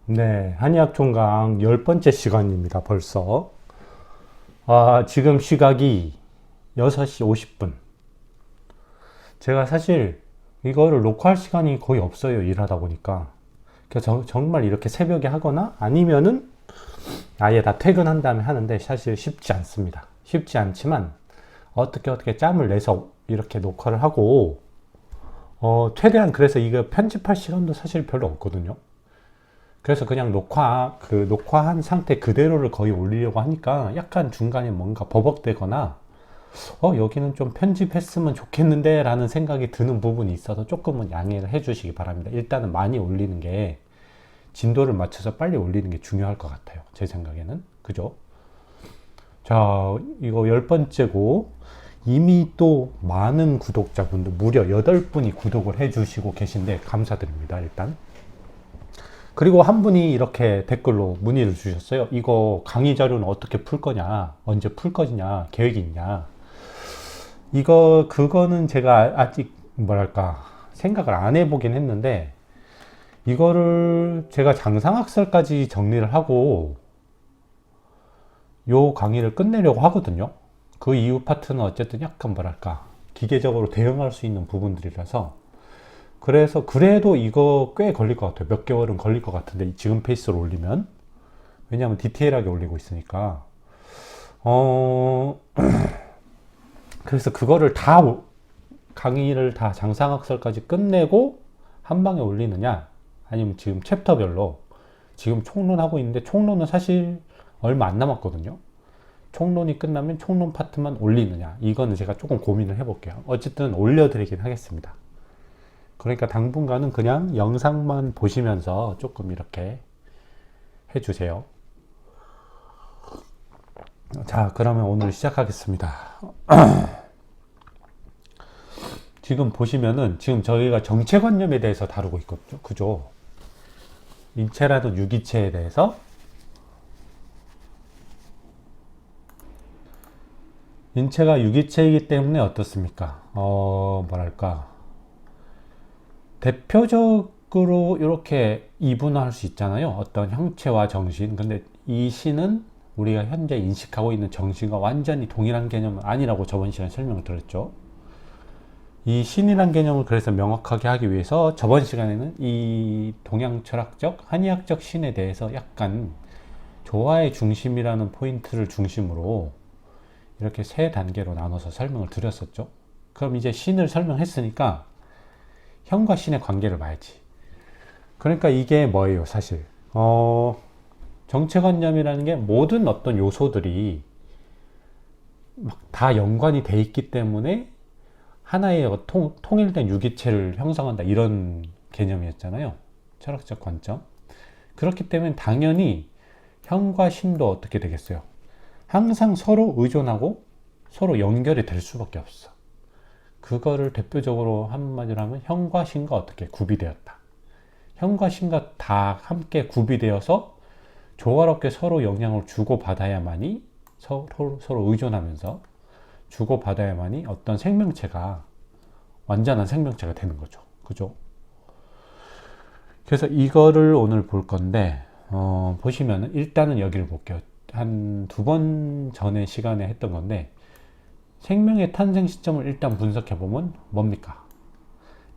네, 한의학 총강 10번째 시간입니다, 벌써. 지금 시각이 6시 50분. 제가 사실 이거를 녹화할 시간이 거의 없어요, 일하다 보니까. 그래서 정말 이렇게 새벽에 하거나 아니면은 아예 다 퇴근한 다음에 하는데 사실 쉽지 않습니다. 쉽지 않지만 어떻게 짬을 내서 이렇게 녹화를 하고, 최대한 그래서 이거 편집할 시간도 사실 별로 없거든요. 그래서 그냥 녹화한 상태 그대로를 거의 올리려고 하니까 약간 중간에 뭔가 버벅대거나, 여기는 좀 편집했으면 좋겠는데 라는 생각이 드는 부분이 있어서 조금은 양해를 해 주시기 바랍니다. 일단은 많이 올리는 게, 진도를 맞춰서 빨리 올리는 게 중요할 것 같아요. 제 생각에는. 그죠? 자, 이거 10번째고, 이미 또 많은 구독자분들, 무려 8분이 구독을 해 주시고 계신데 감사드립니다, 일단. 그리고 한 분이 이렇게 댓글로 문의를 주셨어요. 이거 강의 자료는 어떻게 풀 거냐? 언제 풀 거냐? 계획이 있냐? 그거는 제가 아직 뭐랄까, 생각을 안 해보긴 했는데, 이거를 제가 장상학설까지 정리를 하고, 요 강의를 끝내려고 하거든요. 그 이후 파트는 어쨌든 약간 뭐랄까, 기계적으로 대응할 수 있는 부분들이라서, 그래서 그래도 이거 꽤 걸릴 것 같아요. 몇 개월은 걸릴 것 같은데, 지금 페이스로 올리면. 왜냐하면 디테일하게 올리고 있으니까. 어, 그래서 그거를 강의를 다 장상학설까지 끝내고 한 방에 올리느냐, 아니면 지금 챕터별로 지금 총론하고 있는데, 총론은 사실 얼마 안 남았거든요. 총론이 끝나면 총론 파트만 올리느냐, 이거는 제가 조금 고민을 해볼게요. 어쨌든 올려드리긴 하겠습니다. 그러니까 당분간은 그냥 영상만 보시면서 조금 이렇게 해주세요. 자, 그러면 오늘 시작하겠습니다. 지금 보시면은 지금 저희가 정체관념에 대해서 다루고 있거든요. 그죠? 인체라든 유기체에 대해서. 인체가 유기체이기 때문에 어떻습니까? 뭐랄까. 대표적으로 이렇게 이분화할 수 있잖아요. 어떤 형체와 정신. 근데 이 신은 우리가 현재 인식하고 있는 정신과 완전히 동일한 개념은 아니라고 저번 시간에 설명을 드렸죠. 이 신이란 개념을 그래서 명확하게 하기 위해서 저번 시간에는 이 동양 철학적, 한의학적 신에 대해서 약간 조화의 중심이라는 포인트를 중심으로 이렇게 세 단계로 나눠서 설명을 드렸었죠. 그럼 이제 신을 설명했으니까 형과 신의 관계를 봐야지. 그러니까 이게 뭐예요, 사실? 정체관념이라는 게 모든 어떤 요소들이 막 다 연관이 돼 있기 때문에 하나의 통일된 유기체를 형성한다, 이런 개념이었잖아요. 철학적 관점. 그렇기 때문에 당연히 형과 신도 어떻게 되겠어요? 항상 서로 의존하고 서로 연결이 될 수밖에 없어. 그거를 대표적으로 한마디로 하면 형과 신과 어떻게 구비되었다. 형과 신과 다 함께 구비되어서 조화롭게 서로 영향을 주고받아야만이, 서로 의존하면서 주고받아야만이 어떤 생명체가 완전한 생명체가 되는 거죠. 그죠? 그래서 이거를 오늘 볼 건데, 보시면은 일단은 여기를 볼게요. 한 2번 전에 시간에 했던 건데, 생명의 탄생 시점을 일단 분석해 보면 뭡니까?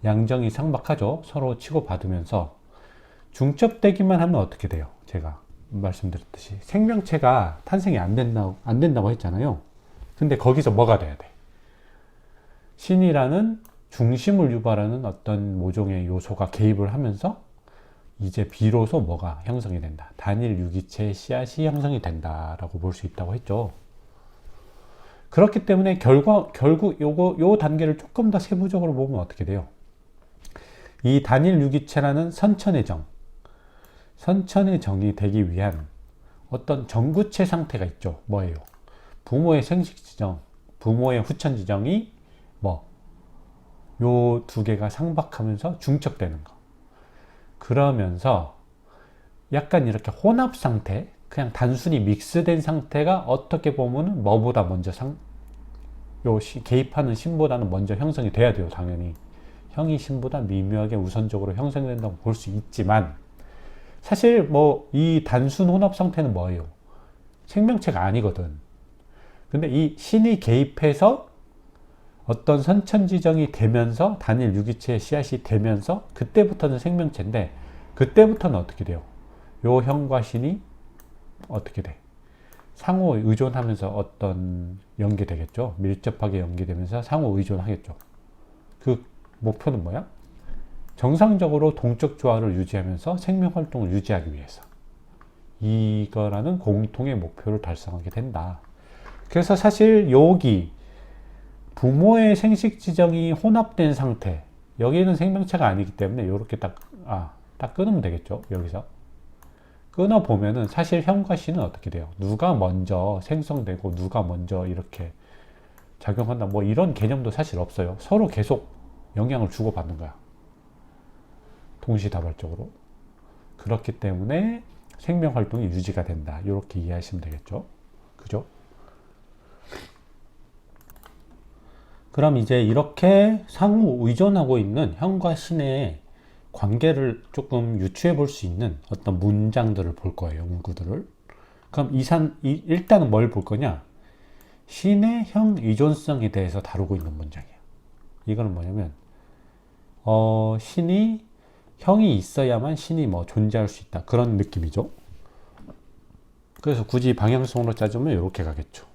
양정이 상박하죠. 서로 치고받으면서 중첩되기만 하면 어떻게 돼요? 제가 말씀드렸듯이 생명체가 탄생이 안 된다고 했잖아요. 근데 거기서 뭐가 돼야 돼? 신이라는 중심을 유발하는 어떤 모종의 요소가 개입을 하면서 이제 비로소 뭐가 형성이 된다. 단일 유기체의 씨앗이 형성이 된다라고 볼 수 있다고 했죠. 그렇기 때문에 결국 요 단계를 조금 더 세부적으로 보면 어떻게 돼요? 이 단일 유기체라는 선천의 정이 되기 위한 어떤 정구체 상태가 있죠. 뭐예요? 부모의 생식 지정, 부모의 후천 지정이 뭐, 요 두 개가 상박하면서 중첩되는 거. 그러면서 약간 이렇게 혼합 상태, 그냥 단순히 믹스된 상태가 어떻게 보면 뭐보다 먼저 개입하는 신보다는 먼저 형성이 돼야 돼요. 당연히 형이 신보다 미묘하게 우선적으로 형성된다고 볼 수 있지만, 사실 뭐 이 단순 혼합 상태는 뭐예요? 생명체가 아니거든. 근데 이 신이 개입해서 어떤 선천지정이 되면서 단일 유기체의 씨앗이 되면서 그때부터는 생명체인데, 그때부터는 어떻게 돼요? 요 형과 신이 어떻게 돼? 상호 의존하면서 어떤 연계되겠죠. 밀접하게 연계되면서 상호 의존하겠죠. 그 목표는 뭐야? 정상적으로 동적 조화를 유지하면서 생명 활동을 유지하기 위해서 이거라는 공통의 목표를 달성하게 된다. 그래서 사실 여기 부모의 생식 지정이 혼합된 상태, 여기는 생명체가 아니기 때문에 이렇게 딱 끊으면 되겠죠. 여기서 끊어 보면은 사실 형과 신은 어떻게 돼요? 누가 먼저 생성되고 누가 먼저 이렇게 작용한다, 뭐 이런 개념도 사실 없어요. 서로 계속 영향을 주고받는 거야, 동시다발적으로. 그렇기 때문에 생명 활동이 유지가 된다, 이렇게 이해하시면 되겠죠. 그죠? 그럼 이제 이렇게 상호 의존하고 있는 형과 신의 관계를 조금 유추해 볼 수 있는 어떤 문장들을 볼 거예요, 문구들을. 그럼 일단은 뭘 볼 거냐? 신의 형 의존성에 대해서 다루고 있는 문장이에요. 이거는 뭐냐면, 신이, 형이 있어야만 신이 뭐 존재할 수 있다, 그런 느낌이죠. 그래서 굳이 방향성으로 짜주면 이렇게 가겠죠.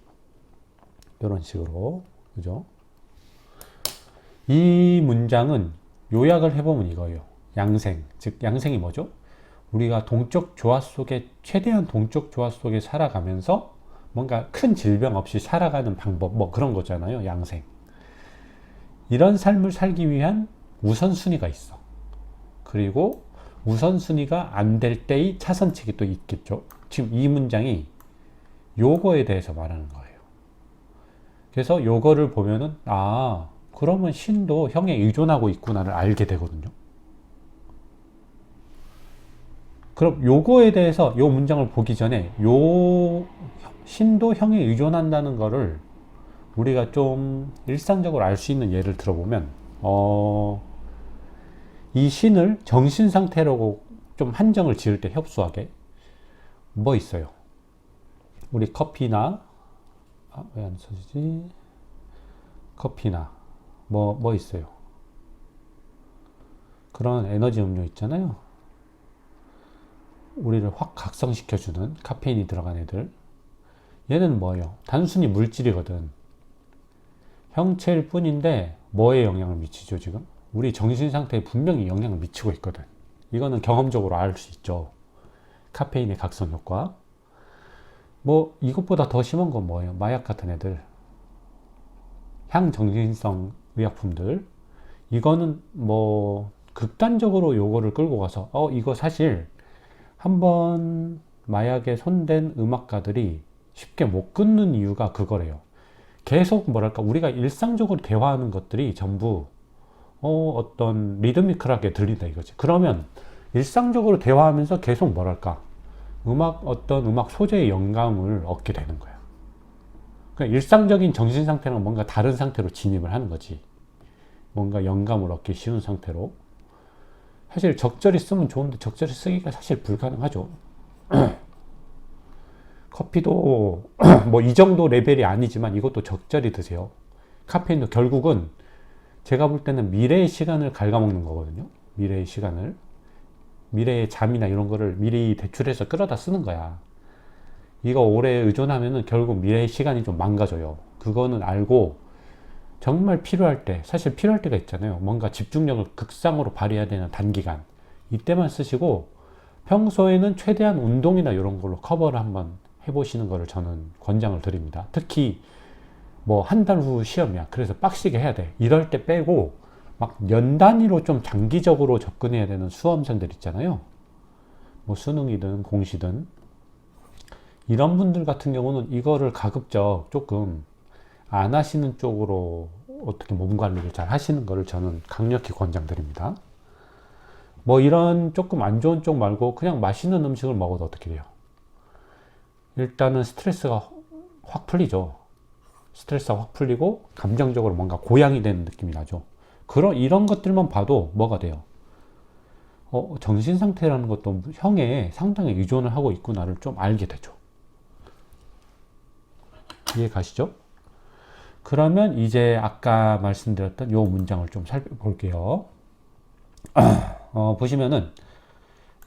이런 식으로. 그죠? 이 문장은 요약을 해보면 이거예요. 양생, 즉 양생이 뭐죠? 우리가 동적 조화 속에, 최대한 동적 조화 속에 살아가면서 뭔가 큰 질병 없이 살아가는 방법, 뭐 그런 거잖아요. 양생. 이런 삶을 살기 위한 우선순위가 있어. 그리고 우선순위가 안 될 때의 차선책이 또 있겠죠. 지금 이 문장이 요거에 대해서 말하는 거예요. 그래서 요거를 보면은 그러면 신도 형에 의존하고 있구나를 알게 되거든요. 그럼 요거에 대해서, 요 문장을 보기 전에 요 신도 형에 의존한다는 거를 우리가 좀 일상적으로 알 수 있는 예를 들어보면, 이 신을 정신 상태라고 좀 한정을 지을 때 협소하게 뭐 있어요? 우리 커피나, 왜 안 써지지? 커피나 뭐 있어요? 그런 에너지 음료 있잖아요. 우리를 확 각성시켜주는 카페인이 들어간 애들. 얘는 뭐예요? 단순히 물질이거든. 형체일 뿐인데 뭐에 영향을 미치죠, 지금? 우리 정신 상태에 분명히 영향을 미치고 있거든. 이거는 경험적으로 알 수 있죠. 카페인의 각성 효과. 뭐 이것보다 더 심한 건 뭐예요? 마약 같은 애들. 향정신성 의약품들. 이거는 뭐 극단적으로 요거를 끌고 가서 이거 사실 한번 마약에 손댄 음악가들이 쉽게 못 끊는 이유가 그거래요. 계속 뭐랄까, 우리가 일상적으로 대화하는 것들이 전부 어떤 리드미컬하게 들린다 이거지. 그러면 일상적으로 대화하면서 계속 뭐랄까, 어떤 음악 소재의 영감을 얻게 되는 거야. 그러니까 일상적인 정신 상태랑 뭔가 다른 상태로 진입을 하는 거지. 뭔가 영감을 얻기 쉬운 상태로. 사실 적절히 쓰면 좋은데 적절히 쓰기가 사실 불가능하죠. 커피도 뭐 이 정도 레벨이 아니지만 이것도 적절히 드세요. 카페인도 결국은 제가 볼 때는 미래의 시간을 갉아먹는 거거든요. 미래의 시간을. 미래의 잠이나 이런 거를 미리 대출해서 끌어다 쓰는 거야. 이거 오래 의존하면은 결국 미래의 시간이 좀 망가져요. 그거는 알고 정말 필요할 때, 사실 필요할 때가 있잖아요. 뭔가 집중력을 극상으로 발휘해야 되는 단기간. 이때만 쓰시고 평소에는 최대한 운동이나 이런 걸로 커버를 한번 해보시는 거를 저는 권장을 드립니다. 특히 뭐 한 달 후 시험이야. 그래서 빡시게 해야 돼. 이럴 때 빼고 막 년 단위로 좀 장기적으로 접근해야 되는 수험생들 있잖아요. 뭐 수능이든 공시든. 이런 분들 같은 경우는 이거를 가급적 조금 안 하시는 쪽으로 어떻게 몸 관리를 잘 하시는 거를 저는 강력히 권장드립니다. 뭐 이런 조금 안 좋은 쪽 말고 그냥 맛있는 음식을 먹어도 어떻게 돼요? 일단은 스트레스가 확 풀리죠. 스트레스가 확 풀리고 감정적으로 뭔가 고양이 되는 느낌이 나죠. 이런 것들만 봐도 뭐가 돼요? 정신 상태라는 것도 형에 상당히 의존을 하고 있구나를 좀 알게 되죠. 이해 가시죠? 그러면 이제 아까 말씀드렸던 요 문장을 좀 살펴볼게요. 보시면은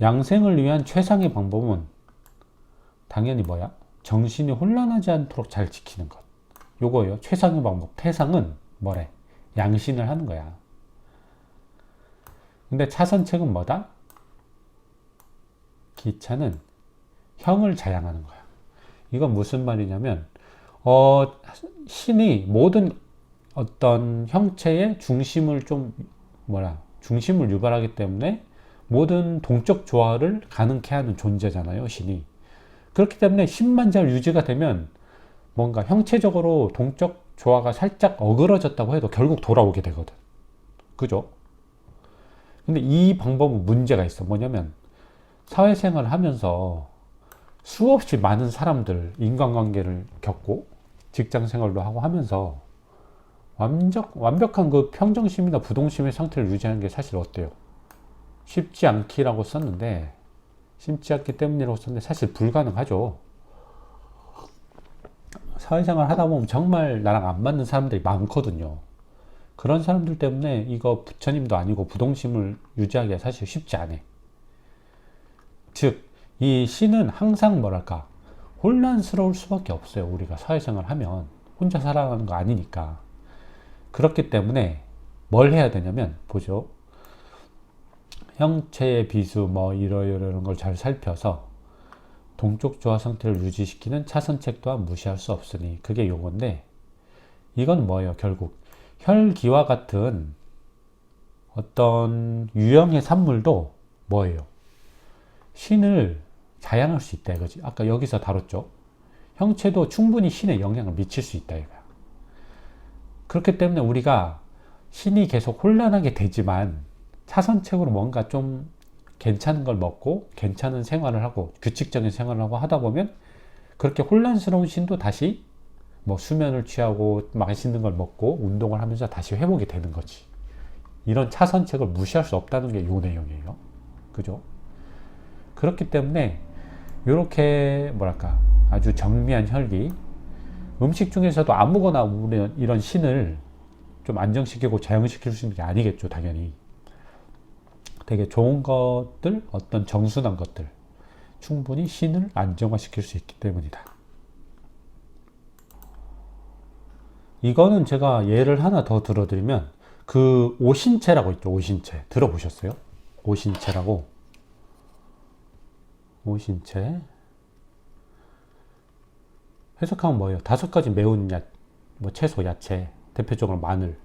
양생을 위한 최상의 방법은 당연히 뭐야? 정신이 혼란하지 않도록 잘 지키는 것. 요거예요. 최상의 방법. 태상은 뭐래? 양신을 하는 거야. 근데 차선책은 뭐다? 기차는 형을 자양하는 거야. 이건 무슨 말이냐면 신이 모든 어떤 형체의 중심을 중심을 유발하기 때문에 모든 동적 조화를 가능케 하는 존재잖아요, 신이. 그렇기 때문에 신만 잘 유지가 되면 뭔가 형체적으로 동적 조화가 살짝 어그러졌다고 해도 결국 돌아오게 되거든. 그죠? 근데 이 방법은 문제가 있어. 뭐냐면 사회생활을 하면서 수없이 많은 사람들, 인간관계를 겪고 직장 생활도 하고 하면서 완벽한 그 평정심이나 부동심의 상태를 유지하는 게 사실 어때요? 쉽지 않기라고 썼는데, 쉽지 않기 때문이라고 썼는데 사실 불가능하죠. 사회생활 하다 보면 정말 나랑 안 맞는 사람들이 많거든요. 그런 사람들 때문에 이거 부처님도 아니고 부동심을 유지하기가 사실 쉽지 않아. 즉, 이 신은 항상 뭐랄까 혼란스러울 수밖에 없어요. 우리가 사회생활 하면 혼자 살아가는 거 아니니까. 그렇기 때문에 뭘 해야 되냐면 보죠. 형체의 비수 이런 걸 잘 살펴서 동쪽 조화 상태를 유지시키는 차선책 또한 무시할 수 없으니, 그게 요건데, 이건 뭐예요? 결국 혈기와 같은 어떤 유형의 산물도 뭐예요? 신을 자양할 수 있다 이거지. 아까 여기서 다뤘죠. 형체도 충분히 신에 영향을 미칠 수 있다 이거야. 그렇기 때문에 우리가 신이 계속 혼란하게 되지만 차선책으로 뭔가 좀 괜찮은 걸 먹고 괜찮은 생활을 하고 규칙적인 생활을 하고 하다 보면 그렇게 혼란스러운 신도 다시 수면을 취하고 맛있는 걸 먹고 운동을 하면서 다시 회복이 되는 거지. 이런 차선책을 무시할 수 없다는 게 요 내용이에요. 그죠? 그렇기 때문에 이렇게 아주 정미한 혈기, 음식 중에서도 아무거나 우리는 이런 신을 좀 안정시키고 자영시킬 수 있는 게 아니겠죠, 당연히. 되게 좋은 것들, 어떤 정순한 것들, 충분히 신을 안정화시킬 수 있기 때문이다. 이거는 제가 예를 하나 더 들어드리면 그 오신체라고 있죠. 오신체 들어보셨어요? 오신체라고. 오신체 해석하면 뭐예요? 5가지 매운 채소, 야채, 대표적으로 마늘,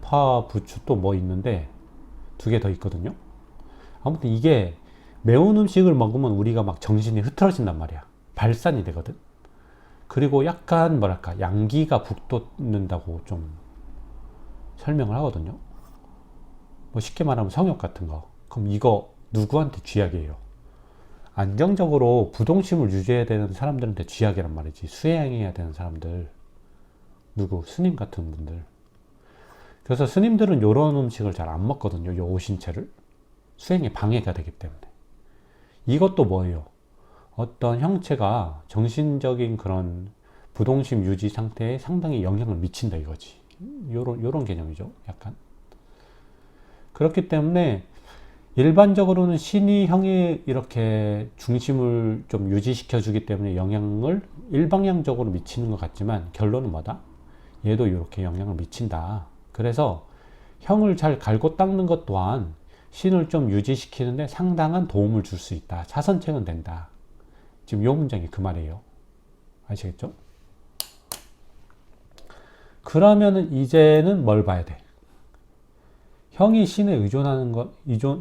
파, 부추 또 있는데 2개 더 있거든요. 아무튼 이게 매운 음식을 먹으면 우리가 막 정신이 흐트러진단 말이야. 발산이 되거든. 그리고 약간 양기가 북돋는다고 좀 설명을 하거든요. 쉽게 말하면 성욕 같은 거. 그럼 이거 누구한테 쥐약이에요? 안정적으로 부동심을 유지해야 되는 사람들한테 쥐약이란 말이지. 수행해야 되는 사람들. 누구? 스님 같은 분들. 그래서 스님들은 요런 음식을 잘 안 먹거든요. 요 오신채를. 수행에 방해가 되기 때문에. 이것도 뭐예요? 어떤 형체가 정신적인 그런 부동심 유지 상태에 상당히 영향을 미친다 이거지. 요런 개념이죠. 약간. 그렇기 때문에 일반적으로는 신이 형이 이렇게 중심을 좀 유지시켜 주기 때문에 영향을 일방향적으로 미치는 것 같지만 결론은 뭐다? 얘도 이렇게 영향을 미친다. 그래서 형을 잘 갈고 닦는 것 또한 신을 좀 유지시키는데 상당한 도움을 줄 수 있다. 차선책은 된다. 지금 요 문장이 그 말이에요. 아시겠죠? 그러면은 이제는 뭘 봐야 돼? 형이 신에 의존하는 것,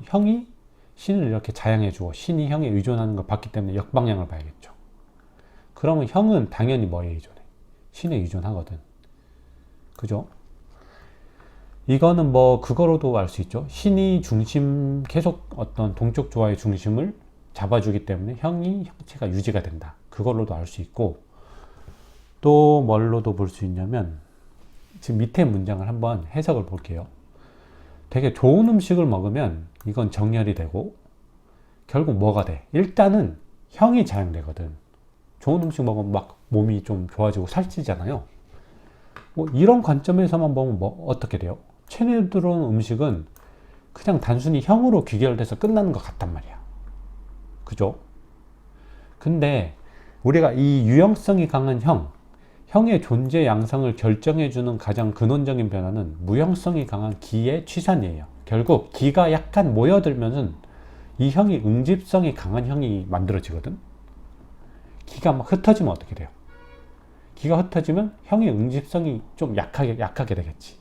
형이 신을 이렇게 자양해주고 신이 형에 의존하는 걸 봤기 때문에 역방향을 봐야겠죠. 그러면 형은 당연히 뭐에 의존해? 신에 의존하거든. 그죠? 이거는 그거로도 알 수 있죠. 신이 계속 어떤 동적 조화의 중심을 잡아주기 때문에 형체가 유지가 된다. 그걸로도 알 수 있고, 또 뭘로도 볼 수 있냐면, 지금 밑에 문장을 한번 해석을 볼게요. 되게 좋은 음식을 먹으면 이건 정렬이 되고 결국 뭐가 돼? 일단은 형이 자양되거든. 좋은 음식 먹으면 막 몸이 좀 좋아지고 살찌잖아요. 뭐 이런 관점에서만 보면 뭐 어떻게 돼요? 체내에 들어오는 음식은 그냥 단순히 형으로 귀결돼서 끝나는 것 같단 말이야. 그죠? 근데 우리가 이 유형성이 강한 형의 존재 양상을 결정해주는 가장 근원적인 변화는 무형성이 강한 기의 취산이에요. 결국 기가 약간 모여들면은 이 형이 응집성이 강한 형이 만들어지거든. 기가 막 흩어지면 어떻게 돼요? 기가 흩어지면 형의 응집성이 좀 약하게 되겠지.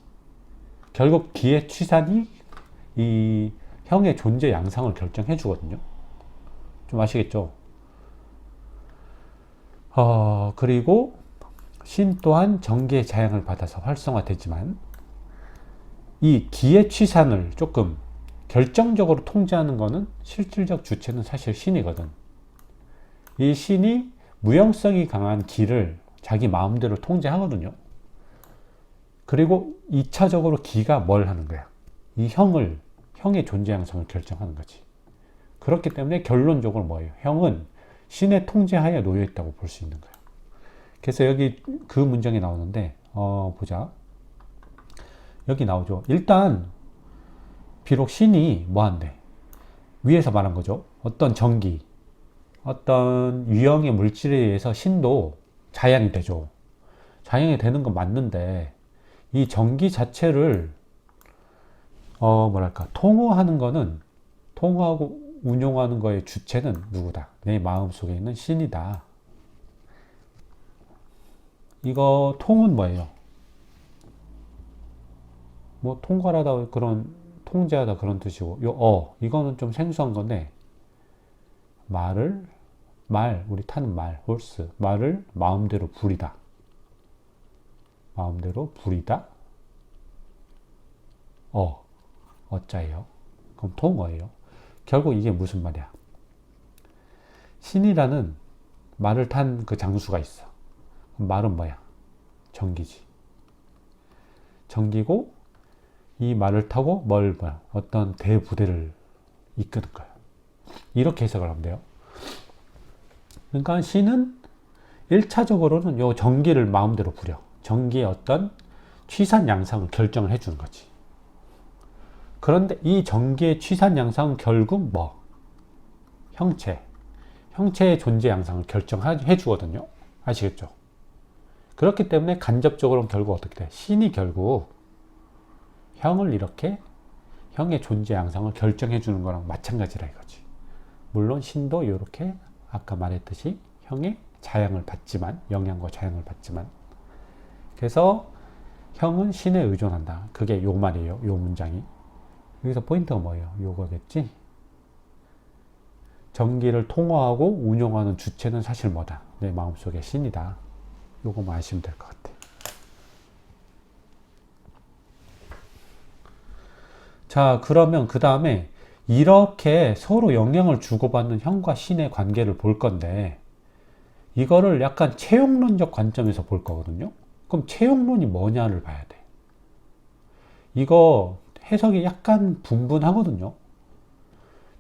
결국 기의 취산이 이 형의 존재 양상을 결정해 주거든요. 좀 아시겠죠? 그리고 신 또한 전기의 자양을 받아서 활성화되지만 이 기의 취산을 조금 결정적으로 통제하는 것은 실질적 주체는 사실 신이거든. 이 신이 무형성이 강한 기를 자기 마음대로 통제하거든요. 그리고 2차적으로 기가 뭘 하는 거야? 이 형의 존재 양상을 결정하는 거지. 그렇기 때문에 결론적으로 뭐예요? 형은 신의 통제하에 놓여 있다고 볼 수 있는 거야. 그래서 여기 그 문장이 나오는데, 보자. 여기 나오죠. 일단, 비록 신이 뭐 한대? 위에서 말한 거죠. 어떤 전기, 어떤 유형의 물질에 의해서 신도 자양이 되죠. 자양이 되는 건 맞는데, 이 전기 자체를, 통호하고 운용하는 거의 주체는 누구다? 내 마음속에 있는 신이다. 이거 통은 뭐예요? 뭐 통괄하다 그런 통제하다 그런 뜻이고 이거는 좀 생소한 건데 우리 타는 홀스 말을 마음대로 부리다. 마음대로 부리다. 어자예요. 그럼 통어예요. 결국 이게 무슨 말이야? 신이라는 말을 탄 그 장수가 있어. 말은 뭐야? 전기지. 전기고 이 말을 타고 어떤 대부대를 이끄는 거야. 이렇게 해석을 하면 돼요. 그러니까 신은 1차적으로는 요 전기를 마음대로 부려. 전기의 어떤 취산 양상을 결정을 해주는 거지. 그런데 이 전기의 취산 양상은 결국 형체의 존재 양상을 결정해 주거든요. 아시겠죠? 그렇기 때문에 간접적으로는 결국 어떻게 돼? 신이 결국 형을 이렇게 형의 존재 양상을 결정해 주는 거랑 마찬가지라 이거지. 물론 신도 이렇게 아까 말했듯이 형의 자양을 받지만, 영향과 자양을 받지만, 그래서 형은 신에 의존한다. 그게 요 말이에요. 요 문장이. 여기서 포인트가 뭐예요? 요거겠지? 전기를 통화하고 운용하는 주체는 사실 뭐다? 내 마음속에 신이다. 요거만 아시면 될 것 같아요. 자, 그러면 그 다음에 이렇게 서로 영향을 주고받는 형과 신의 관계를 볼 건데 이거를 약간 채용론적 관점에서 볼 거거든요. 그럼 채용론이 뭐냐를 봐야 돼. 이거 해석이 약간 분분하거든요.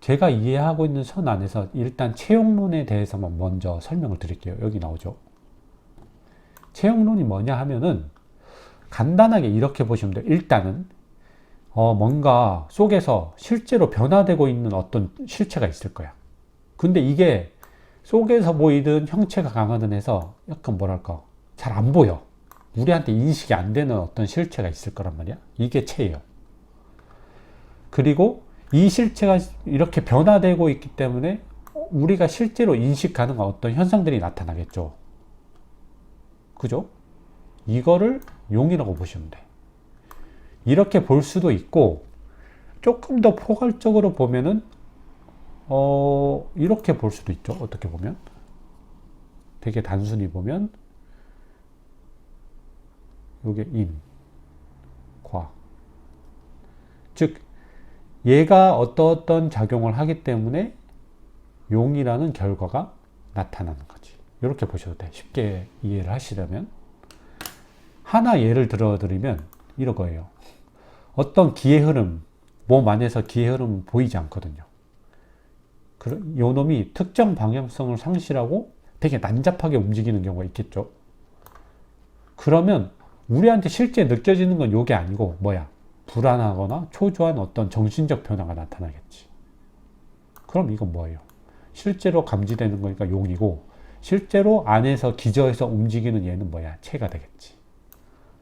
제가 이해하고 있는 선 안에서 일단 채용론에 대해서만 먼저 설명을 드릴게요. 여기 나오죠. 채용론이 뭐냐 하면은 간단하게 이렇게 보시면 돼요. 일단은 뭔가 속에서 실제로 변화되고 있는 어떤 실체가 있을 거야. 근데 이게 속에서 보이든 형체가 강하든 해서 약간 잘 안 보여. 우리한테 인식이 안 되는 어떤 실체가 있을 거란 말이야. 이게 체예요. 그리고 이 실체가 이렇게 변화되고 있기 때문에 우리가 실제로 인식 가능한 어떤 현상들이 나타나겠죠. 그죠? 이거를 용이라고 보시면 돼. 이렇게 볼 수도 있고 조금 더 포괄적으로 보면은 이렇게 볼 수도 있죠. 어떻게 보면 되게 단순히 보면 이게 과 즉 얘가 어떤 작용을 하기 때문에 용이라는 결과가 나타나는 거지. 이렇게 보셔도 돼. 쉽게 이해를 하시려면 하나 예를 들어드리면 이런 거예요. 어떤 기의 흐름, 몸 안에서 기의 흐름은 보이지 않거든요. 요 놈이 특정 방향성을 상실하고 되게 난잡하게 움직이는 경우가 있겠죠. 그러면 우리한테 실제 느껴지는 건 요게 아니고 뭐야? 불안하거나 초조한 어떤 정신적 변화가 나타나겠지. 그럼 이건 뭐예요? 실제로 감지되는 거니까 용이고, 실제로 안에서 기저에서 움직이는 얘는 뭐야? 체가 되겠지.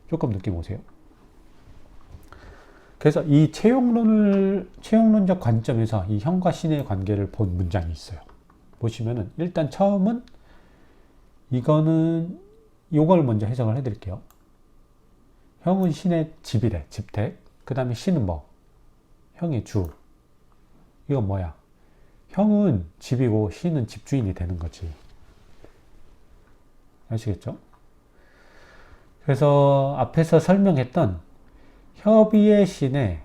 조금 느낌 오세요? 그래서 이 채용론적 관점에서 이 형과 신의 관계를 본 문장이 있어요. 보시면은 일단 처음은 이거는 요걸 먼저 해석을 해드릴게요. 형은 신의 집이래, 집택. 그 다음에 신은 뭐? 형의 주. 이건 뭐야? 형은 집이고 신은 집주인이 되는 거지. 아시겠죠? 그래서 앞에서 설명했던 협의의 신의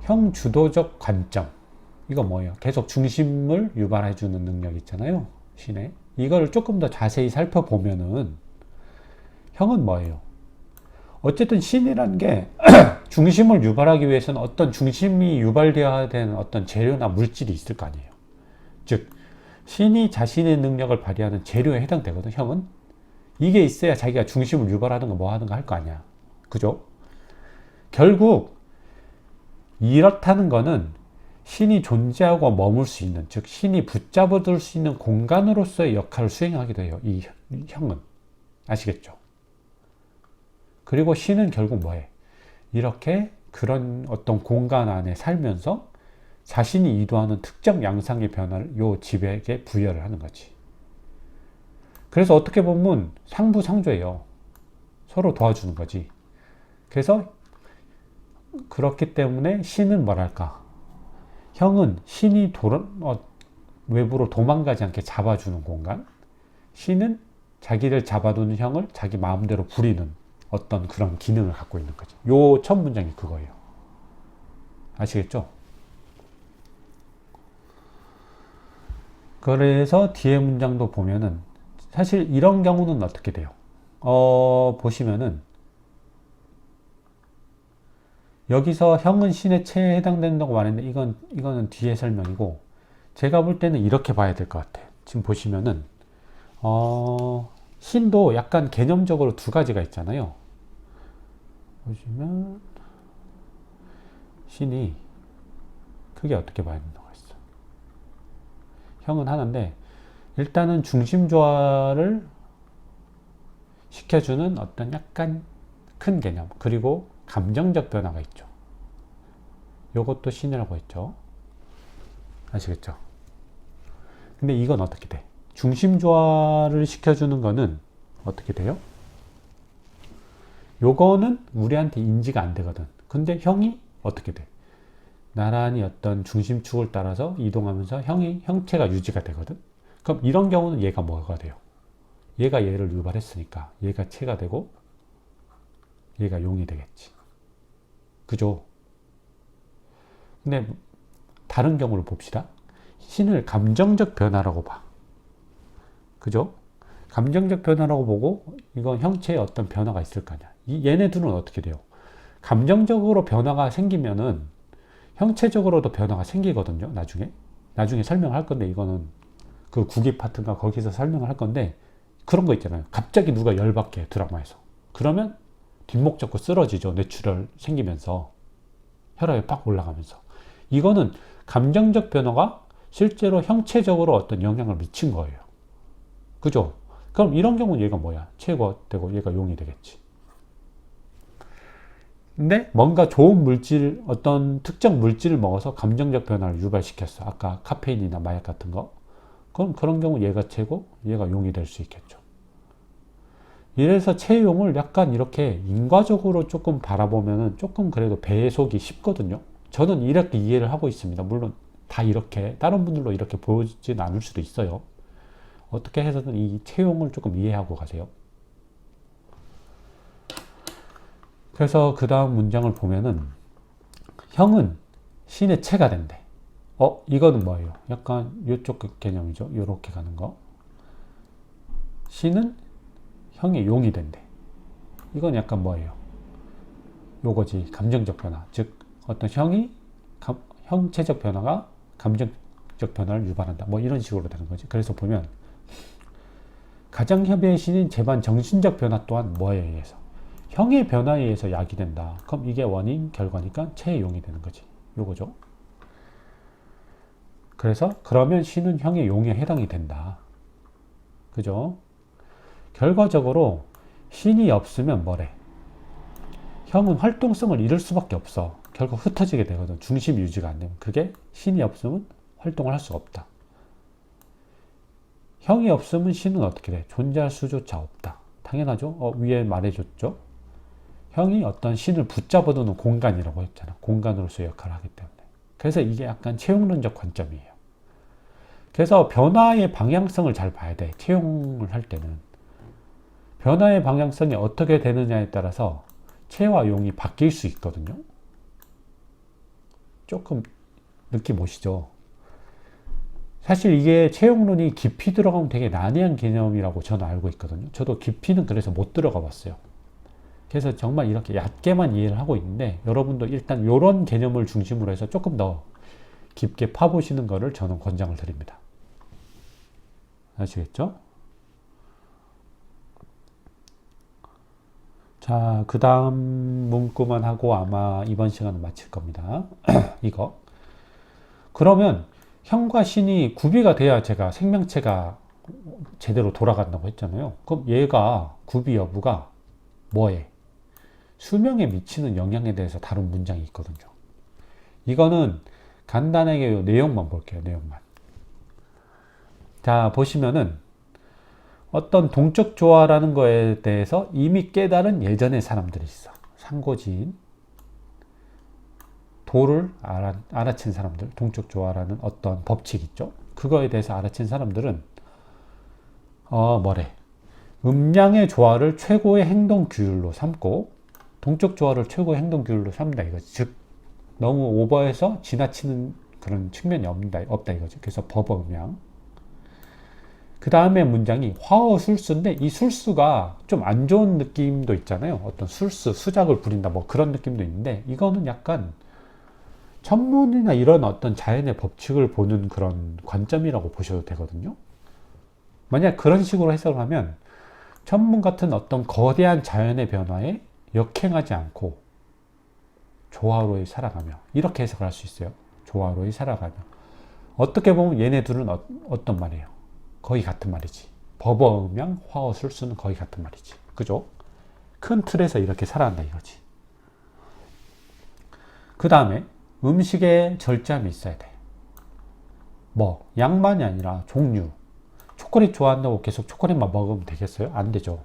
형 주도적 관점. 이거 뭐예요? 계속 중심을 유발해주는 능력 있잖아요. 신의. 이걸 조금 더 자세히 살펴보면은 형은 뭐예요? 어쨌든 신이라는 게 중심을 유발하기 위해서는 어떤 중심이 유발되어야 되는 어떤 재료나 물질이 있을 거 아니에요. 즉, 신이 자신의 능력을 발휘하는 재료에 해당되거든, 형은. 이게 있어야 자기가 중심을 유발하는 거 뭐 하는 거 할 거 아니야. 그죠? 결국 이렇다는 거는 신이 존재하고 머물 수 있는, 즉 신이 붙잡아둘 수 있는 공간으로서의 역할을 수행하기도 해요. 이 형은. 아시겠죠? 그리고 신은 결국 뭐해? 이렇게 그런 어떤 공간 안에 살면서 자신이 이도하는 특정 양상의 변화를 요 집에게 부여를 하는 거지. 그래서 어떻게 보면 상부상조예요. 서로 도와주는 거지. 그래서 그렇기 때문에 신은 뭐랄까? 형은 신이 외부로 도망가지 않게 잡아주는 공간. 신은 자기를 잡아두는 형을 자기 마음대로 부리는 어떤 그런 기능을 갖고 있는 거죠. 요 첫 문장이 그거예요. 아시겠죠? 그래서 뒤에 문장도 보면은 사실 이런 경우는 어떻게 돼요? 보시면은 여기서 형은 신의 체에 해당된다고 말했는데 이거는 뒤에 설명이고, 제가 볼 때는 이렇게 봐야 될 것 같아요. 지금 보시면은 신도 약간 개념적으로 두 가지가 있잖아요. 보시면 신이 크게 어떻게 봐야 된다고 했어. 형은 하나인데 일단은 중심조화를 시켜주는 어떤 약간 큰 개념, 그리고 감정적 변화가 있죠. 요것도 신이라고 했죠. 아시겠죠? 근데 이건 어떻게 돼? 중심조화를 시켜주는 거는 어떻게 돼요? 요거는 우리한테 인지가 안 되거든. 근데 형이 어떻게 돼? 나란히 어떤 중심축을 따라서 이동하면서 형체가 유지가 되거든. 그럼 이런 경우는 얘가 뭐가 돼요? 얘가 얘를 유발했으니까 얘가 체가 되고 얘가 용이 되겠지. 그죠? 근데 다른 경우를 봅시다. 신을 감정적 변화라고 봐. 그죠? 감정적 변화라고 보고 이건 형체에 어떤 변화가 있을 거 아니야. 얘네 둘은 어떻게 돼요? 감정적으로 변화가 생기면은 형체적으로도 변화가 생기거든요. 나중에 설명할 건데, 이거는 그 구기 파트가 거기서 설명을 할 건데, 그런 거 있잖아요. 갑자기 누가 열받게 드라마에서. 그러면 뒷목 잡고 쓰러지죠. 뇌출혈 생기면서 혈압이 팍 올라가면서. 이거는 감정적 변화가 실제로 형체적으로 어떤 영향을 미친 거예요. 그죠? 그럼 이런 경우는 얘가 뭐야? 체가 되고 얘가 용이 되겠지. 근데 뭔가 좋은 물질, 어떤 특정 물질을 먹어서 감정적 변화를 유발시켰어. 아까 카페인이나 마약 같은 거. 그럼 그런 경우 얘가 체고 얘가 용이 될 수 있겠죠. 이래서 체용을 약간 이렇게 인과적으로 조금 바라보면은 조금 그래도 배속이 쉽거든요. 저는 이렇게 이해를 하고 있습니다. 물론 다 이렇게 다른 분들도 이렇게 보진 않을 수도 있어요. 어떻게 해서든 이 체용을 조금 이해하고 가세요. 그래서 그 다음 문장을 보면은 형은 신의 체가 된대. 이거는 뭐예요? 약간 이쪽 개념이죠. 요렇게 가는 거. 신은 형의 용이 된대. 이건 약간 뭐예요? 요거지. 감정적 변화. 즉 어떤 형이 형체적 변화가 감정적 변화를 유발한다. 뭐 이런 식으로 되는 거지. 그래서 보면 가장협의의 신인 재반 정신적 변화 또한 뭐에 의해서? 형의 변화에 의해서 야기된다. 그럼 이게 원인, 결과니까 체의 용이 되는 거지. 요거죠. 그래서 그러면 신은 형의 용에 해당이 된다. 그죠? 결과적으로 신이 없으면 뭐래? 형은 활동성을 잃을 수밖에 없어. 결국 흩어지게 되거든. 중심 유지가 안 되면. 그게 신이 없으면 활동을 할 수가 없다. 형이 없으면 신은 어떻게 돼? 존재할 수조차 없다. 당연하죠. 위에 말해줬죠. 형이 어떤 신을 붙잡아두는 공간이라고 했잖아. 공간으로서 역할을 하기 때문에. 그래서 이게 약간 채용론적 관점이에요. 그래서 변화의 방향성을 잘 봐야 돼. 채용을 할 때는. 변화의 방향성이 어떻게 되느냐에 따라서 체와 용이 바뀔 수 있거든요. 조금 느낌 오시죠? 사실 이게 채용론이 깊이 들어가면 되게 난해한 개념이라고 저는 알고 있거든요. 저도 깊이는 그래서 못 들어가 봤어요. 그래서 정말 이렇게 얕게만 이해를 하고 있는데 여러분도 일단 이런 개념을 중심으로 해서 조금 더 깊게 파보시는 것을 저는 권장을 드립니다. 아시겠죠? 자, 그 다음 문구만 하고 아마 이번 시간은 마칠 겁니다. 이거. 그러면 형과 신이 구비가 돼야 제가 생명체가 제대로 돌아간다고 했잖아요. 그럼 얘가 구비 여부가 뭐에? 수명에 미치는 영향에 대해서 다룬 문장이 있거든요. 이거는 간단하게 내용만 볼게요. 내용만. 자, 보시면은 어떤 동적 조화라는 거에 대해서 이미 깨달은 예전의 사람들이 있어. 상고지인, 도를 알아챈 사람들, 동적 조화라는 어떤 법칙 있죠. 그거에 대해서 알아챈 사람들은 뭐래? 음양의 조화를 최고의 행동 규율로 삼고 동적 조화를 최고의 행동 규율로 삼다 이거지. 즉 너무 오버해서 지나치는 그런 측면이 없다 이거죠. 그래서 법어음양. 그 다음에 문장이 화어술수인데 이 술수가 좀 안 좋은 느낌도 있잖아요. 어떤 술수, 수작을 부린다 뭐 그런 느낌도 있는데 이거는 약간 천문이나 이런 어떤 자연의 법칙을 보는 그런 관점이라고 보셔도 되거든요. 만약 그런 식으로 해석을 하면 천문 같은 어떤 거대한 자연의 변화에 역행하지 않고 조화로이 살아가며 이렇게 해석을 할 수 있어요. 조화로이 살아가며. 어떻게 보면 얘네 둘은 어떤 말이에요? 거의 같은 말이지. 법어음양, 화어술수는 거의 같은 말이지. 그죠? 큰 틀에서 이렇게 살아간다 이거지. 그 다음에 음식에 절제함이 있어야 돼. 뭐 양만이 아니라 종류. 초콜릿 좋아한다고 계속 초콜릿만 먹으면 되겠어요? 안 되죠.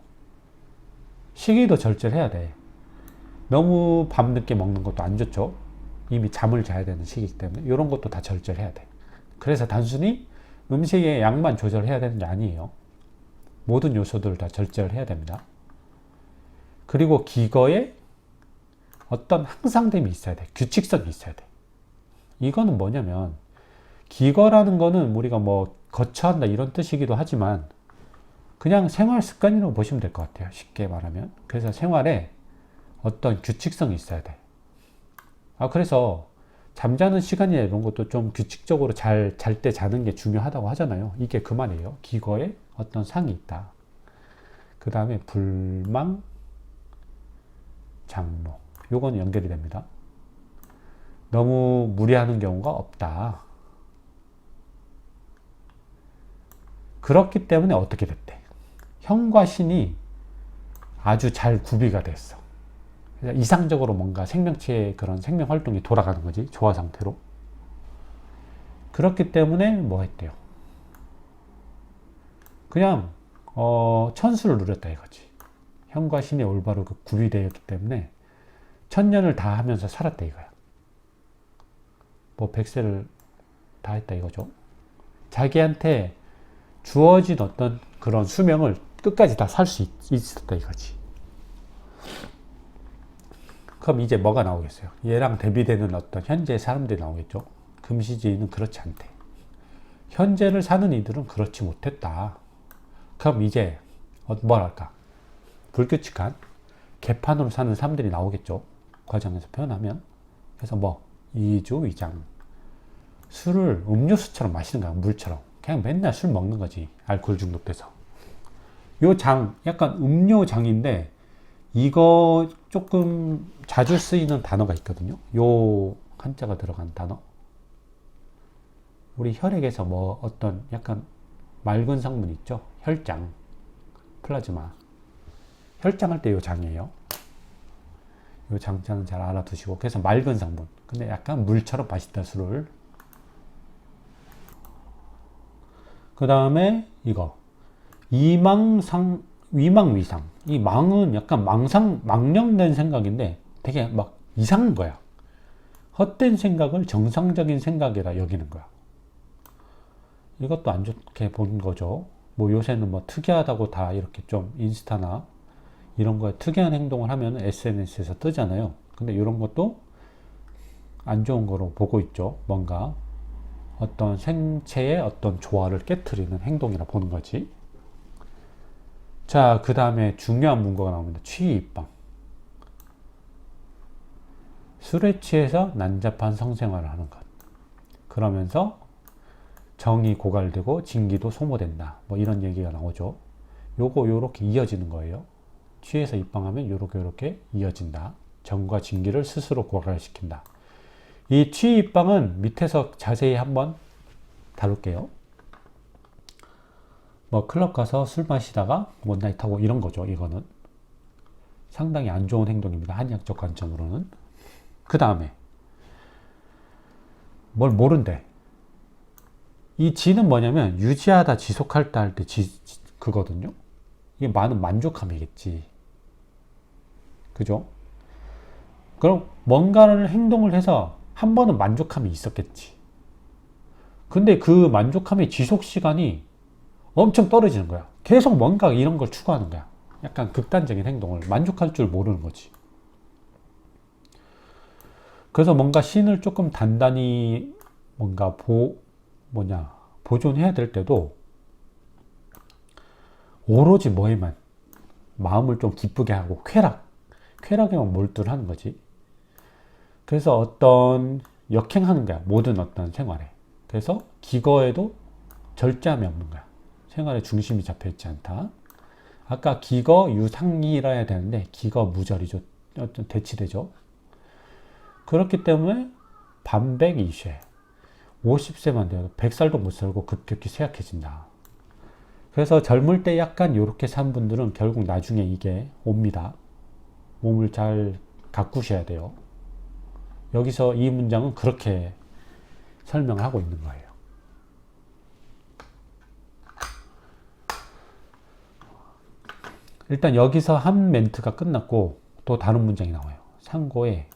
시기도 절제를 해야 돼. 너무 밤늦게 먹는 것도 안 좋죠. 이미 잠을 자야 되는 시기이기 때문에 이런 것도 다 절제를 해야 돼. 그래서 단순히 음식의 양만 조절해야 되는 게 아니에요. 모든 요소들을 다 절제를 해야 됩니다. 그리고 기거에 어떤 항상됨이 있어야 돼. 규칙성이 있어야 돼. 이거는 뭐냐면 기거라는 거는 우리가 뭐 거처한다 이런 뜻이기도 하지만 그냥 생활 습관이라고 보시면 될 것 같아요. 쉽게 말하면. 그래서 생활에 어떤 규칙성이 있어야 돼. 그래서 잠자는 시간이나 이런 것도 좀 규칙적으로 잘 때 자는 게 중요하다고 하잖아요. 이게 그 말이에요. 기거에 어떤 상이 있다. 그 다음에 불망, 장로. 요건 연결이 됩니다. 너무 무리하는 경우가 없다. 그렇기 때문에 어떻게 됐대? 형과 신이 아주 잘 구비가 됐어. 이상적으로 뭔가 생명체의 그런 생명 활동이 돌아가는 거지. 조화 상태로. 그렇기 때문에 뭐 했대요? 그냥 천수를 누렸다 이거지. 형과 신이 올바로 구비되어 있기 때문에 천년을 다 하면서 살았다 이거야. 뭐 100세를 다 했다 이거죠. 자기한테 주어진 어떤 그런 수명을 끝까지 다 살 수 있었다 이거지. 그럼 이제 뭐가 나오겠어요? 얘랑 대비되는 어떤 현재 사람들이 나오겠죠. 금시지인은 그렇지 않대. 현재를 사는 이들은 그렇지 못했다. 그럼 이제 뭐랄까 불규칙한 개판으로 사는 사람들이 나오겠죠. 과정에서 표현하면. 그래서 뭐 이주위장 술을 음료수처럼 마시는 거야. 물처럼. 그냥 맨날 술 먹는 거지. 알코올 중독돼서. 요 장, 약간 음료장인데, 이거 조금 자주 쓰이는 단어가 있거든요. 요 한자가 들어간 단어. 우리 혈액에서 뭐 어떤 약간 맑은 성분 있죠? 혈장, 플라즈마. 혈장할 때 요 장이에요. 요 장자는 잘 알아두시고. 그래서 맑은 성분. 근데 약간 물처럼 맛있다, 술을. 그 다음에 이거. 위망위상. 이 망은 약간 망령된 생각인데 되게 막 이상한 거야. 헛된 생각을 정상적인 생각이라 여기는 거야. 이것도 안 좋게 본 거죠. 뭐 요새는 뭐 특이하다고 다 이렇게 좀 인스타나 이런 거에 특이한 행동을 하면 SNS에서 뜨잖아요. 근데 이런 것도 안 좋은 거로 보고 있죠. 뭔가 어떤 생체의 어떤 조화를 깨트리는 행동이라 보는 거지. 자, 그 다음에 중요한 문구가 나옵니다. 취입방. 술에 취해서 난잡한 성생활을 하는 것. 그러면서 정이 고갈되고 진기도 소모된다. 뭐 이런 얘기가 나오죠. 요거 요렇게 이어지는 거예요. 취해서 입방하면 요렇게 이어진다. 정과 진기를 스스로 고갈시킨다. 이 취입방은 밑에서 자세히 한번 다룰게요. 뭐 클럽 가서 술 마시다가 원나잇 하고 이런 거죠. 이거는 상당히 안 좋은 행동입니다. 한의학적 관점으로는. 그 다음에 뭘 모른대. 이 지는 뭐냐면 유지하다, 지속할다 할 때 그거든요. 이게 많은 만족함이겠지. 그죠? 그럼 뭔가를 행동을 해서 한 번은 만족함이 있었겠지. 근데 그 만족함의 지속 시간이 엄청 떨어지는 거야. 계속 뭔가 이런 걸 추구하는 거야. 약간 극단적인 행동을 만족할 줄 모르는 거지. 그래서 뭔가 신을 조금 단단히 뭔가 보존해야 될 때도 오로지 뭐에만 마음을 좀 기쁘게 하고 쾌락에만 몰두를 하는 거지. 그래서 어떤 역행하는 거야. 모든 어떤 생활에. 그래서 기거에도 절제함이 없는 거야. 생활에 중심이 잡혀 있지 않다. 아까 기거 유상이라 해야 되는데 기거 무절이죠. 어떤 대치되죠. 그렇기 때문에 반백이쉐. 50세만 되어도 100살도 못 살고 급격히 쇠약해진다. 그래서 젊을 때 약간 이렇게 산 분들은 결국 나중에 이게 옵니다. 몸을 잘 가꾸셔야 돼요. 여기서 이 문장은 그렇게 설명을 하고 있는 거예요. 일단 여기서 한 멘트가 끝났고 또 다른 문장이 나와요. 상고에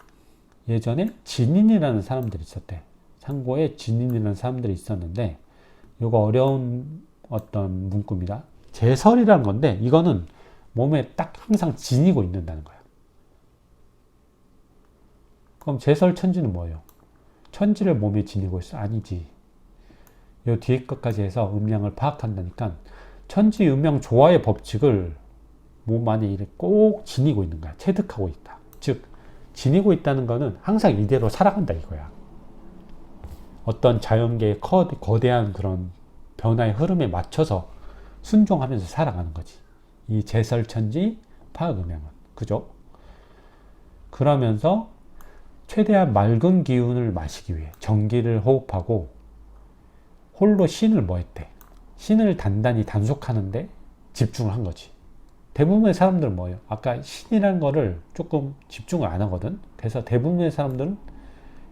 예전에 진인이라는 사람들이 있었대. 상고에 진인이라는 사람들이 있었는데 이거 어려운 어떤 문구입니다. 제설이라는 건데 이거는 몸에 딱 항상 지니고 있는다는 거야. 그럼 제설 천지는 뭐예요? 천지를 몸에 지니고 있어? 아니지. 이 뒤에 것까지 해서 음양을 파악한다니까 천지 음양 조화의 법칙을 몸 안에 이렇게 꼭 지니고 있는 거야. 체득하고 있다. 즉 지니고 있다는 거는 항상 이대로 살아간다 이거야. 어떤 자연계의 거대한 그런 변화의 흐름에 맞춰서 순종하면서 살아가는 거지. 이 제설천지 파악음양은. 그죠? 그러면서 최대한 맑은 기운을 마시기 위해 정기를 호흡하고 홀로 신을 뭐 했대? 신을 단단히 단속하는데 집중을 한 거지. 대부분의 사람들은 뭐예요? 아까 신이라는 거를 조금 집중을 안 하거든. 그래서 대부분의 사람들은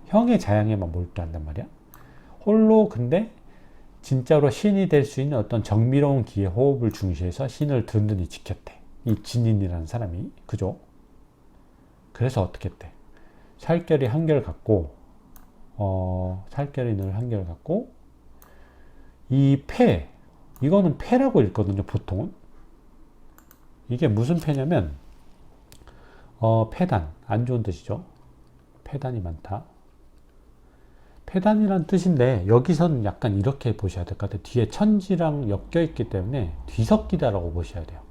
형의 자양에만 몰두한단 말이야. 홀로 근데 진짜로 신이 될 수 있는 어떤 정밀로운 기의 호흡을 중시해서 신을 든든히 지켰대. 이 진인이라는 사람이. 그죠? 그래서 어떻게 했대? 살결이 한결 같고 살결이 늘 한결 같고 이 폐, 이거는 폐라고 읽거든요. 보통은. 이게 무슨 폐냐면 폐단, 안 좋은 뜻이죠. 폐단이 많다. 폐단이란 뜻인데 여기서는 약간 이렇게 보셔야 될 것 같아요. 뒤에 천지랑 엮여 있기 때문에 뒤섞이다라고 보셔야 돼요.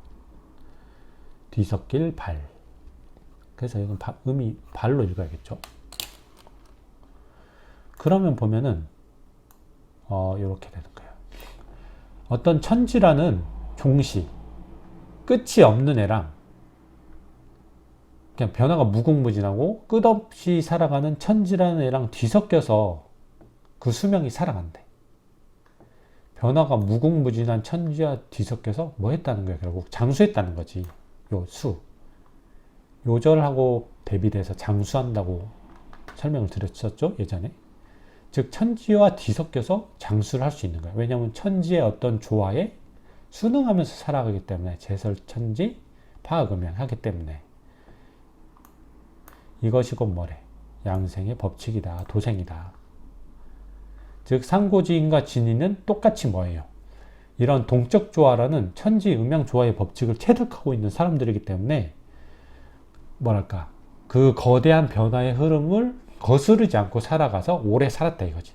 뒤섞일 발. 그래서 이건 음이 발로 읽어야겠죠. 그러면 보면은 이렇게 되는 거예요. 어떤 천지라는 종시, 끝이 없는 애랑 그냥 변화가 무궁무진하고 끝없이 살아가는 천지라는 애랑 뒤섞여서 그 수명이 살아간대. 변화가 무궁무진한 천지와 뒤섞여서 뭐 했다는 거야? 결국 장수했다는 거지. 요 수. 요절하고 대비돼서 장수한다고 설명을 드렸었죠, 예전에. 즉 천지와 뒤섞여서 장수를 할 수 있는 거야. 왜냐하면 천지의 어떤 조화에 순응하면서 살아가기 때문에, 제설천지 파악음양 하기 때문에. 이것이 곧 뭐래? 양생의 법칙이다, 도생이다. 즉 상고지인과 진인은 똑같이 뭐예요? 이런 동적 조화라는 천지 음양 조화의 법칙을 체득하고 있는 사람들이기 때문에 뭐랄까, 그 거대한 변화의 흐름을 거스르지 않고 살아가서 오래 살았다 이거지.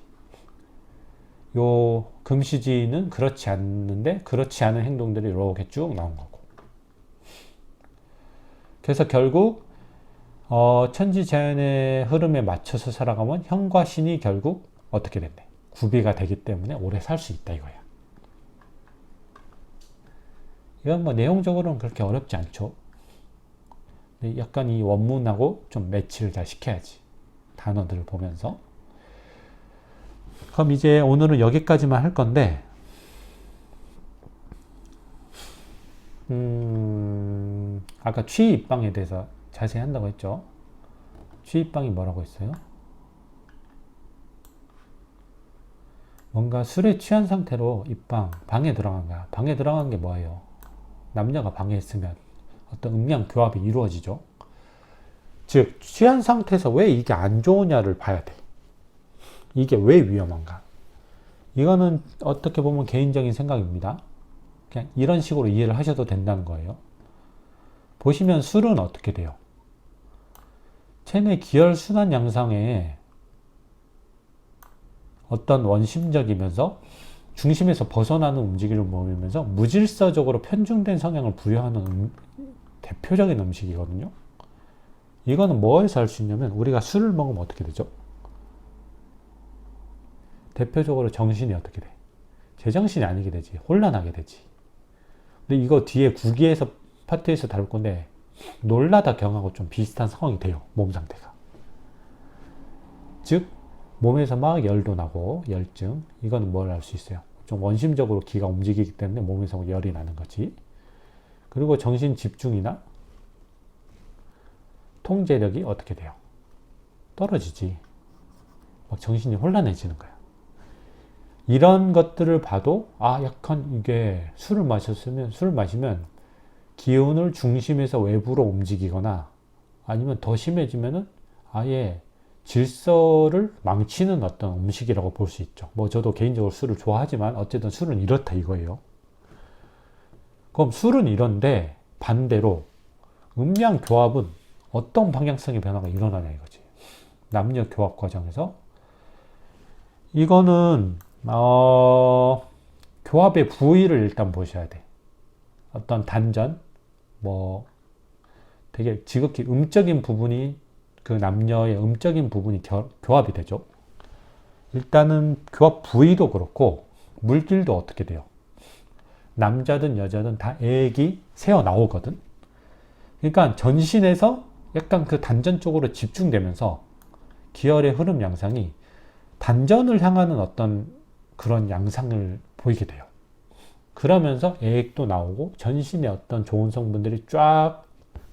요 금시지는 그렇지 않는데, 그렇지 않은 행동들이 이렇게 쭉 나온 거고. 그래서 결국 천지 자연의 흐름에 맞춰서 살아가면 형과 신이 결국 어떻게 된대? 구비가 되기 때문에 오래 살 수 있다 이거야. 이건 뭐 내용적으로는 그렇게 어렵지 않죠. 약간 이 원문하고 좀 매치를 잘 시켜야지, 단어들을 보면서. 그럼 이제 오늘은 여기까지만 할 건데, 아까 취입방에 대해서 자세히 한다고 했죠. 취입방이 뭐라고 했어요? 뭔가 술에 취한 상태로 입방, 방에 들어간 거야. 방에 들어간 게 뭐예요? 남녀가 방에 있으면 어떤 음양 교합이 이루어지죠. 즉 취한 상태에서 왜 이게 안 좋으냐를 봐야 돼. 이게 왜 위험한가? 이거는 어떻게 보면 개인적인 생각입니다. 그냥 이런 식으로 이해를 하셔도 된다는 거예요. 보시면 술은 어떻게 돼요? 체내 기혈순환 양상에 어떤 원심적이면서 중심에서 벗어나는 움직임을 보이면서 무질서적으로 편중된 성향을 부여하는 대표적인 음식이거든요. 이거는 뭐에서 할 수 있냐면, 우리가 술을 먹으면 어떻게 되죠? 대표적으로 정신이 어떻게 돼? 제정신이 아니게 되지. 혼란하게 되지. 근데 이거 뒤에 구기에서 파트에서 다룰 건데, 놀라다 경하고 좀 비슷한 상황이 돼요. 몸 상태가. 즉 몸에서 막 열도 나고 열증. 이거는 뭘 알 수 있어요? 좀 원심적으로 기가 움직이기 때문에 몸에서 열이 나는 거지. 그리고 정신 집중이나 통제력이 어떻게 돼요? 떨어지지. 막 정신이 혼란해지는 거야. 이런 것들을 봐도 약간 이게 술을 마시면 기운을 중심에서 외부로 움직이거나, 아니면 더 심해지면은 아예 질서를 망치는 어떤 음식이라고 볼 수 있죠. 뭐 저도 개인적으로 술을 좋아하지만 어쨌든 술은 이렇다 이거예요. 그럼 술은 이런데 반대로 음양 교합은 어떤 방향성의 변화가 일어나냐 이거지. 남녀 교합 과정에서 이거는 교합의 부위를 일단 보셔야 돼. 어떤 단전, 뭐 되게 지극히 음적인 부분이, 그 남녀의 음적인 부분이 교합이 되죠. 일단은 교합 부위도 그렇고 물질도 어떻게 돼요? 남자든 여자든 다 액이 새어 나오거든. 그러니까 전신에서 약간 그 단전 쪽으로 집중되면서 기혈의 흐름 양상이 단전을 향하는 어떤 그런 양상을 보이게 돼요. 그러면서 액도 나오고 전신의 어떤 좋은 성분들이 쫙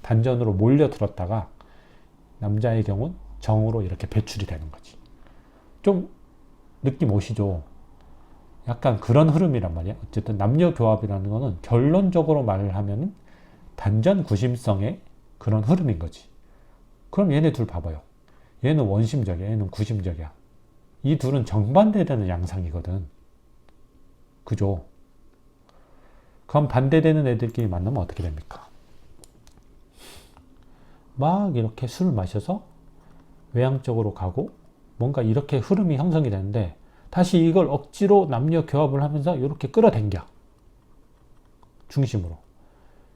단전으로 몰려들었다가 남자의 경우는 정으로 이렇게 배출이 되는 거지. 좀 느낌 오시죠? 약간 그런 흐름이란 말이야. 어쨌든 남녀 교합이라는 거는 결론적으로 말을 하면 단전 구심성의 그런 흐름인 거지. 그럼 얘네 둘 봐봐요. 얘는 원심적이야, 얘는 구심적이야. 이 둘은 정반대되는 양상이거든. 그죠? 그럼 반대되는 애들끼리 만나면 어떻게 됩니까? 막 이렇게 술을 마셔서 외향적으로 가고 뭔가 이렇게 흐름이 형성이 되는데, 다시 이걸 억지로 남녀 교합을 하면서 이렇게 끌어당겨. 중심으로.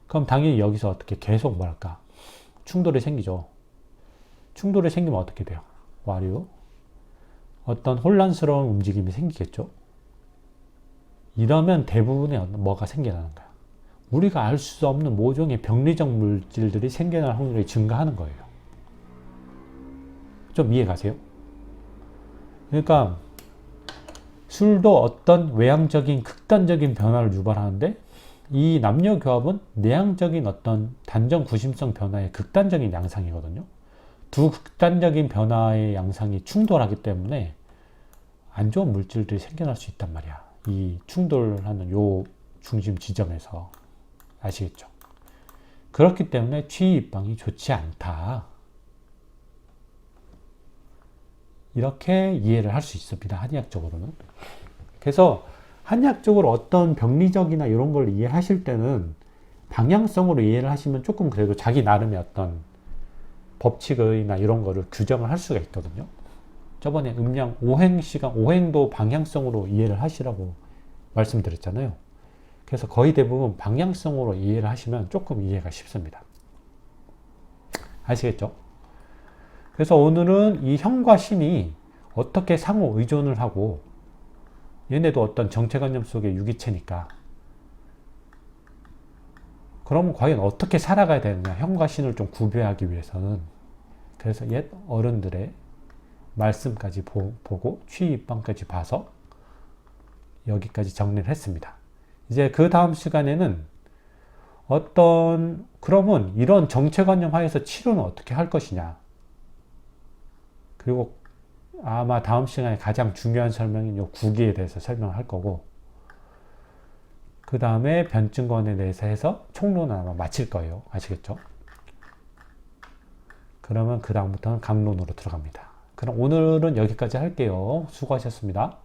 그럼 당연히 여기서 어떻게 계속 뭐랄까, 충돌이 생기죠. 충돌이 생기면 어떻게 돼요? 와류. 어떤 혼란스러운 움직임이 생기겠죠. 이러면 대부분의 뭐가 생겨나는 거야. 우리가 알 수 없는 모종의 병리적 물질들이 생겨날 확률이 증가하는 거예요. 좀 이해가세요? 그러니까 술도 어떤 외향적인 극단적인 변화를 유발하는데 이 남녀교합은 내향적인 어떤 단정 구심성 변화의 극단적인 양상이거든요. 두 극단적인 변화의 양상이 충돌하기 때문에 안 좋은 물질들이 생겨날 수 있단 말이야. 이 충돌하는 요 중심 지점에서. 아시겠죠? 그렇기 때문에 취입방이 좋지 않다. 이렇게 이해를 할 수 있습니다. 한의학적으로는. 그래서 한의학적으로 어떤 병리적이나 이런 걸 이해하실 때는 방향성으로 이해를 하시면 조금 그래도 자기 나름의 어떤 법칙이나 이런 거를 규정을 할 수가 있거든요. 저번에 음양 오행 시간, 오행도 방향성으로 이해를 하시라고 말씀드렸잖아요. 그래서 거의 대부분 방향성으로 이해를 하시면 조금 이해가 쉽습니다. 아시겠죠? 그래서 오늘은 이 형과 신이 어떻게 상호 의존을 하고 얘네도 어떤 정체관념 속의 유기체니까 그러면 과연 어떻게 살아가야 되느냐, 형과 신을 좀 구별하기 위해서는. 그래서 옛 어른들의 말씀까지 보고 취입방까지 봐서 여기까지 정리를 했습니다. 이제 그 다음 시간에는 그러면 이런 정체관념 하에서 치료는 어떻게 할 것이냐, 그리고 아마 다음 시간에 가장 중요한 설명인 요 구기에 대해서 설명을 할 거고, 그 다음에 변증권에 대해서 해서 총론은 아마 마칠 거예요. 아시겠죠? 그러면 그 다음부터는 강론으로 들어갑니다. 그럼 오늘은 여기까지 할게요. 수고하셨습니다.